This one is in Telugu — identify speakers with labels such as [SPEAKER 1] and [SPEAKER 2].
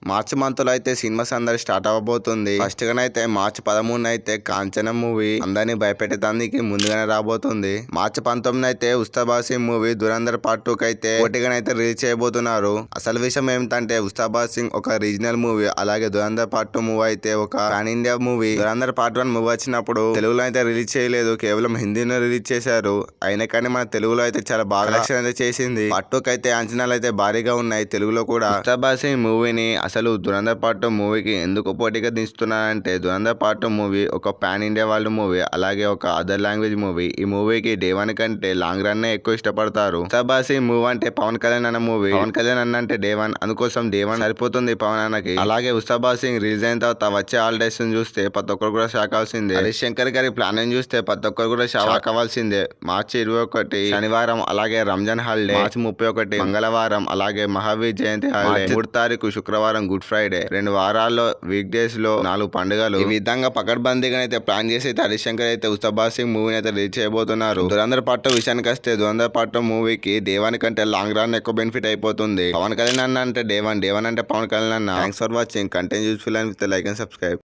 [SPEAKER 1] మార్చి మంత్ లో అయితే సినిమా సందడి స్టార్ట్ అవ్వబోతుంది. ఫస్ట్ గానైతే మార్చి 13 అయితే కాంచన మూవీ అందరినీ భయపెట్టేదానికి ముందుగానే రాబోతుంది. మార్చి 19 అయితే ఉస్తాబాసి మూవీ దురంధర్ పార్ట్ 2 అయితే పోటీగానైతే రిలీజ్ చేయబోతున్నారు. అసలు విషయం ఏమిటంటే ఉస్తాబాసి ఒక రీజనల్ మూవీ, అలాగే దురంధర్ పార్ట్ 2 మూవీ అయితే ఒక pan India movie. Dhurandhar part 1 movie వచ్చినప్పుడు తెలుగులో అయితే రిలీజ్ చేయలేదు, కేవలం హిందీలో రిలీజ్ చేశారు. అయినా కానీ మన తెలుగులో అయితే చాలా బాగా కలెక్షన్ అయితే చేసింది. పార్ట్ 2 అయితే అంచనాలు అయితే భారీగా ఉన్నాయి తెలుగులో కూడా. ఉస్తాబాసి మూవీని అసలు దురంధర్ పార్ట్ 2 మూవీకి ఎందుకు పోటీగా దించుతున్నారంటే దురంధర్ పార్ట్ 2 మూవీ ఒక పాన్ ఇండియా వరల్డ్ మూవీ, అలాగే ఒక అదర్ లాంగ్వేజ్ మూవీ. ఈ మూవీకి డే వన్ కంటే లాంగ్ రన్ ఎక్కువ ఇష్టపడతారు. ఉస్తాబాసి మూవీ అంటే పవన్ కళ్యాణ్ అన్న మూవీ. పవన్ కళ్యాణ్ అన్న అంటే డే వన్, అందుకోసం డే వన్ సరిపోతుంది పవన్ అన్నకి. అలాగే ఉస్తాబాసి రిలీజ్ అయిన తర్వాత వచ్చే హాలిడేస్ చూస్తే ప్రతి ఒక్కరు కూడా షాక్ అవ్వాల్సిందే. హరీష్ శంకర్ గారి ప్లాన్ చూస్తే ప్రతి ఒక్కరు కూడా షాక్ అవ్వాల్సిందే. మార్చి 21 శనివారం, అలాగే రంజాన్ హాలిడే. మార్చి 31 మంగళవారం, అలాగే మహావీర్ జయంతి హాలిడే. 3 తారీఖు శుక్రవారం గుడ్ ఫ్రైడే. 2 వారాల్లో వీక్ డేస్ లో 4 పండుగలు. ఈ విధంగా పకడ్బందీగా అయితే ప్లాన్ చేసి అయితే హరీష్ శంకర్ అయితే ఉస్తాబాసి మూవీని అయితే రిలీజ్ చేయబోతున్నారు. దురంధర్ పార్ట్ 2 విషయానికి వస్తే దురంధర్ పార్ట్ 2 మూవీకి డే వన్ కంటే లాంగ్ రన్ ఎక్కువ బెనిఫిట్ అయిపోతుంది. పవన్ కళ్యాణ్ అన్న అంటే డే వన్ అంటే పవన్ కళ్యాణ్ అన్న. Thanks for watching. Content useful and with like and subscribe.